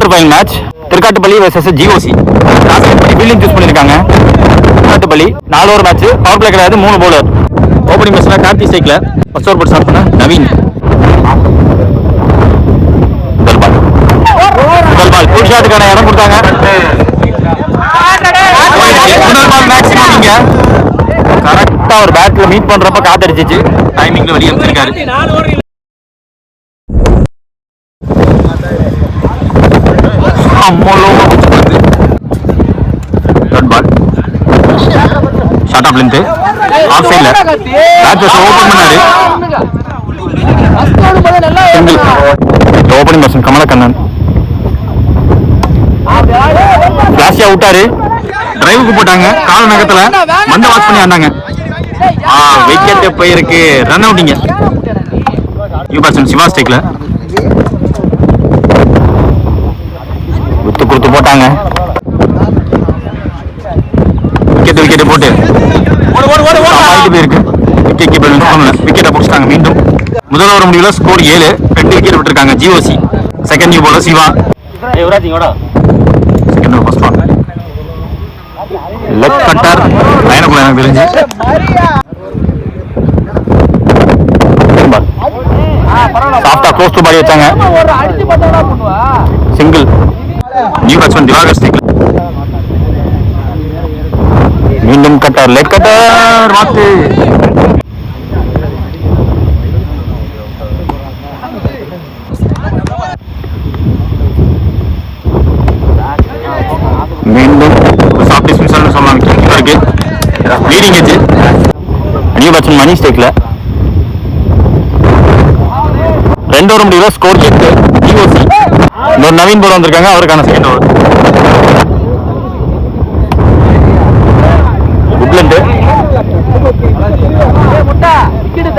Quarter final match Thirukattupalli vs GOC. Fielding choose பண்ணியிருக்காங்க. Thirukattupalli 4 over match, power play கிடையாது, 3 bowler. Opening பேட்ஸ்ல கார்த்தி ஸ்ட்ரைக்ல first over போட்டு ஸ்டார்ட் பண்ண நவீன். முதல் பால் ஃபுல் ஷாட்டுக்கான இடம் கொடுத்தாங்க. முதல் பால் மேக்ஸிமம் நீங்க கரெக்டா ஒரு பேட்ல மீட் பண்றப்ப காத்தடிச்சிச்சு, டைமிங்ல வெளியே அமைச்சிருக்காரு. Third ball short of length off சைடுல பேட் பேஸ் ஓபன் பண்ணாரு. ஓபனிங் பர்சன் கமலக்கண்ணன் கிளாஸியா விட்டாரு, டிரைவுக்கு போட்டாங்க. கால நகத்துல மந்த வாட்ச் பண்ணி வந்தாங்க. விக்கெட் போயிருக்கு, ரன் அவுட்டிங்க. நியூ பேட்ஸ்மேன் சிவா ஸ்ட்ரைக்ல விட்டு கொடுத்து போட்டாங்க. விக்கெட் போட்டு போயிருக்கு. விக்கெட்டை பிடிச்சிட்டாங்க. மீண்டும் முதல் ஓவர் முடிவில் ஸ்கோர் 7. 2 விக்கெட் விட்டுருக்காங்க GOC. Second new bowler Siva. Second over first ball leg cutter லைனுக்குள்ள எனக்கு தெரிஞ்சு. சாஃப்டா க்ளோஸ் டு பாடி வச்சாங்க. சிங்கிள். நியூ பேட்ஸ்மேன் திவாகர் ஸ்ட்ரைக்ல மீண்டும் கட்டர், லெக் கட்டர் மாத்து. மீண்டும் சாஃப்ட் டிஸ்மிஸல்னு சொல்லலாம். இருக்கு leading edge. New batsman Mani ஸ்ட்ரைக்ல 2 ஓவர் முடிவில் ஸ்கோர் 8. ஜிஓசி ஒரு நவீன் போட வந்திருக்காங்க, அவருக்கான செகண்ட் ஓவர். குட்லண்ட்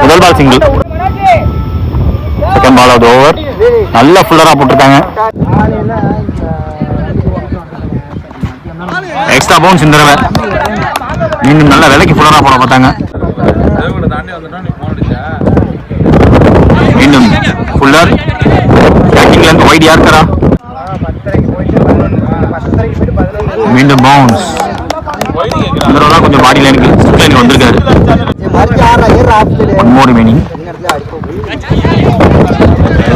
முதல் ball single. Second ball of over நல்ல ஃபுல்லரா போட்டிருக்காங்க. எக்ஸ்ட்ரா பவுன்ஸ் இந்த தடவை. மீண்டும் நல்ல விலைக்கு ஃபுல்லரா போட பார்த்தாங்க. மீண்டும் ஃபுல்லர் பேட்டிங்ல இருந்து வைட் யார்கரா. மீண்டும் பவுன்ஸ். இந்த தடவை கொஞ்சம் பாடி லைனுக்கு ஸ்ட்ரிப் லைனுக்கு வந்திருக்காரு. One more remaining.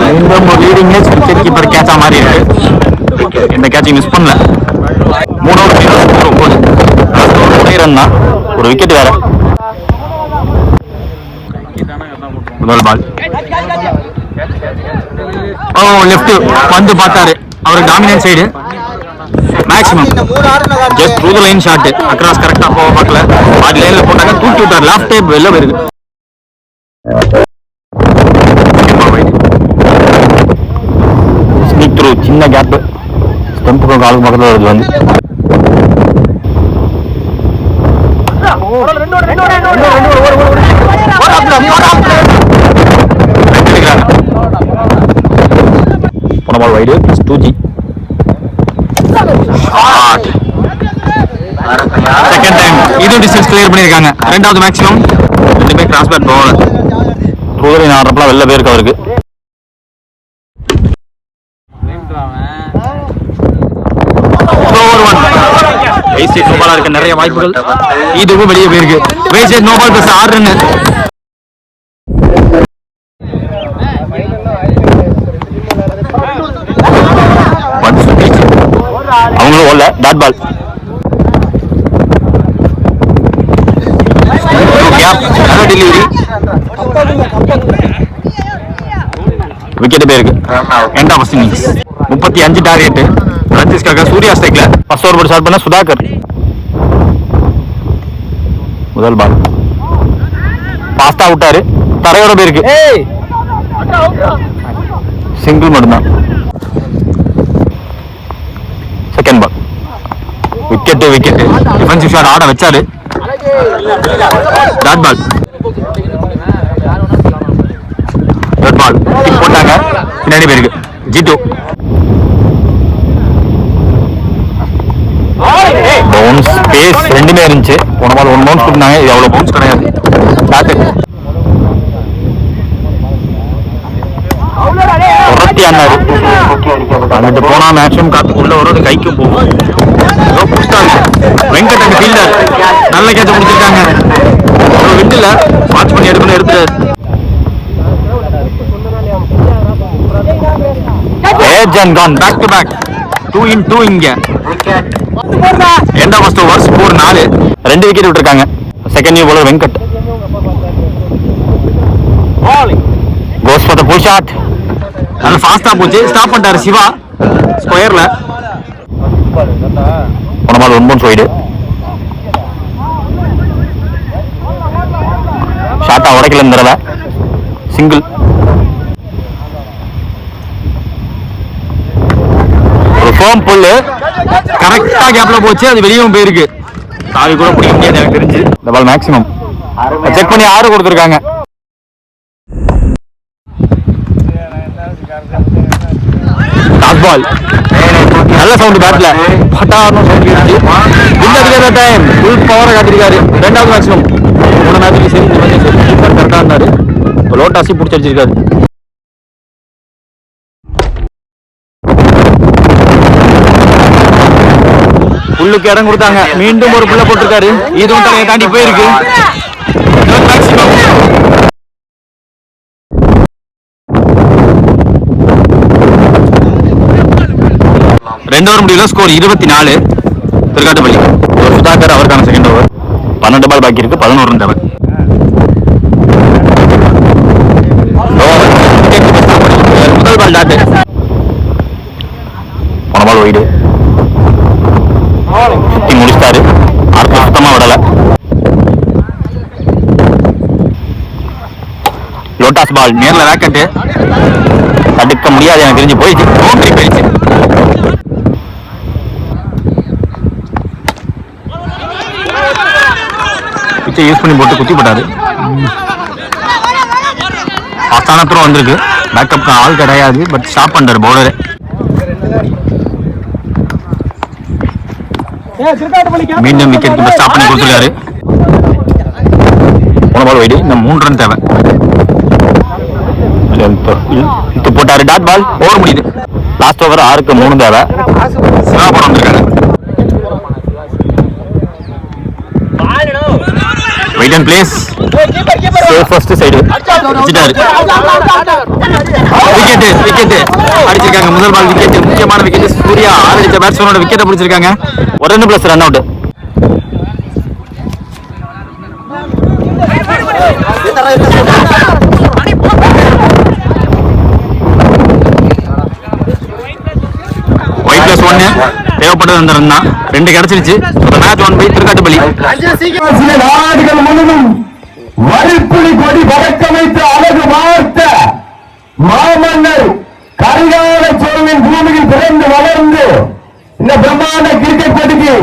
மீண்டும் ஒரு லீடிங் ஏஜ் விக்கெட் கீப்பர் கேட்சா மாதிரி இருக்கு. இந்த கேட்சை மிஸ் பண்ணல. 3 ஓவர் 9 ரன் தான், ஒரு விக்கெட் வேற. முதல் பால் லெஃப்ட் வந்து பார்த்தாரு, அவர் dominant side maximum just through the line shot. Across கரெக்டா போக பார்க்கல, பாடி லைன்ல போட்டாங்க, தூக்கி விட்டார். லாஃப்ட் டைப் வெளில போயிருக்கு. ஸ்னீக் த்ரூ, சின்ன கேப், ஸ்டம்புக்கும் காலுக்கு பக்கத்தில் வருது வந்து. போன ball wide plus 2G. Second time இது டிஸ்டன்ஸ் கிளியர் பண்ணியிருக்காங்க. ரெண்டாவது மேக்ஸிமம் 2 பேர் கிராஸ் பேட் பவுலர். த்ரூதரின் ஆடுறப்பலாம் வெளில போயிருக்கு அவருக்கு. வேஸ்டேஜ் நோ பாலா இருக்க நிறைய வாய்ப்புகள். இதுவும் வெளியே போயிருக்கு. Wastage no ball plus 6 run. அவங்களும் ஓடல. Dot ball delivery. விக்கெட் போயிருக்கு. End of innings 35 target. ரஞ்சிஸ்காக சூர்யா ஸ்ட்ரைக்ல ஃபர்ஸ்ட் ஓவர் போட்டு ஸ்டார்ட் பண்ண சுதாகர். முதல் பால் ஃபாஸ்டா விட்டாரு, தரையோட போயிருக்கு. சிங்கிள் மட்டும்தான். Second ball wicket. Defensive shot ஆட வச்சாரு. Dot ball. டாட் பால் போட்டாங்க, பின்னாடி போயிருக்கு. ஜிட்டு பவுன்ஸ் பேஸ் ரெண்டுமே இருந்துச்சு. போன பால் 1 பவுன்ஸ் கொடுத்தாங்க, இது அவ்வளோ பவுன்ஸ் கிடையாது. புரட்டி ஆனாரு. அங்கிட்டு போனா மேக்ஸிமம் காத்துக்குள்ள வரும், அது கைக்கும் போகும். வெங்கட் அண்ட் ஃபீல்டர் நல்ல கேட்ச முடிச்சிருக்காங்க. ஒரு விண்டில் வாட்ச் பண்ணி எடுக்கணும், எடுத்துறாரு. Again gone back to back 2 in 2 இங்க. End of first over score 4. 2 wicket விட்டுருக்காங்க. Second new bowler Venkat. Goes for the pull shot. நல்ல ஃபாஸ்டா போச்சு, ஸ்டாப் பண்ணிட்டாரு சிவா ஸ்கொயர்ல. போன பால் 1 பவுன்ஸ் வைடு. ஷாட்டா உடைக்கல இந்த தடவை, சிங்கிள். ஒரு ஃபோம் புல்லு கரெக்டா கேப்ல போச்சு, அது வெளியும் போயிருக்கு. தாவி கூட பிடிக்க முடியாது எனக்கு தெரிஞ்சு. இந்த பால் மேக்ஸிமம் செக் பண்ணி 6 கொடுத்துருக்காங்க. டாஸ் பால் நல்ல சவுண்ட், பேட்ல பட்டார்னு சவுண்ட் கேட்டுச்சு. இந்த டைம் ஃபுல் பவரை காட்டிருக்காரு. 2வது மேக்ஸிமம் 3 மேட்சுக்கு சரி, இந்த மேட்ச் சரி கீப்பர் கரெக்டா இருந்தாரு. லோட்டாசி பிடிச்சி அடிச்சிருக்காரு. புல்லுக்கு இடம் கொடுத்தாங்க, மீண்டும் ஒரு புல்ல போட்டிருக்காரு. இதுவும் தலையை தாண்டி போயிருக்கு. ரெண்டு ஓவர் முடியல, ஸ்கோர் 24. திருக்காட்டுப்பள்ளி சுதாகர் அவருக்கான செகண்ட் ஓவர். 12 பால் பாக்கி இருக்கு, 11 ரன் தேவை. முதல் பால் டாட்டு, போன பால் வைடு. சுத்தி முடிச்சிட்டாரு, ஆர்க்க சுத்தமா விடல. லோட்டாஸ் பால் நேர்ல வேக்கெட்டு, தடுக்க முடியாது எனக்கு தெரிஞ்சு, போயிடுச்சு. பவுண்டரி போயிடுச்சு. பிச்சை யூஸ் பண்ணி போட்டு குத்தி போட்டாரு. ஃபாஸ்டான த்ரோ வந்திருக்கு, பேக்கப் ஆள் கிடையாது, பட் ஸ்டாப் பண்றாரு பவுலரு. மீண்டும் விக்கெட் கீப்பர் ஸ்டாப் பண்ணி கொடுத்துருக்காரு. போன பால் வைடு, இந்த 3 ரன் தேவை. போட்டாரு டாட் பால், ஓவர் முடியுது. லாஸ்ட் ஓவர் 6க்கு 3 தேவை. சிவாபுரம் வந்திருக்காங்க. Wait and place, safest side வச்சிட்டாரு. விக்கெட் அடிச்சிருக்காங்க. முதல் பால் விக்கெட், முக்கியமான விக்கெட். சூர்யா ஆரம்பிச்ச பேட்ஸ்மேனோட விக்கெட்டை பிடிச்சிருக்காங்க. 1 run plus run out. Wide plus 1 தேவைப்பட்டது அந்த ரன் தான். 2 கிடைச்சிருச்சு. Match 1 by Thirukattupalli. நாடுகள் முழுவதும் வரிப்புலி கொடி பறக்கமைத்து அழகு பார்த்த மாமன்னர் கரிகால சோழனின் பூமியில் பிறந்து வளர்ந்து இந்த பிரம்மாண்ட கிரிக்கெட் போட்டிக்கு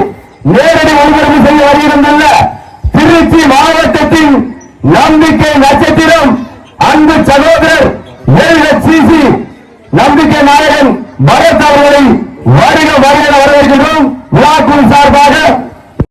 நேரடி ஒளிபரப்பு செய்ய வருகிறதல்ல திருச்சி மாவட்டத்தின் நம்பிக்கை நட்சத்திரம் அன்பு சகோதரர் LHCC நம்பிக்கை நாயகன் பரத் அவர்களை வருக வருக வரவேற்கிறோம். விழாக்குழு சார்பாக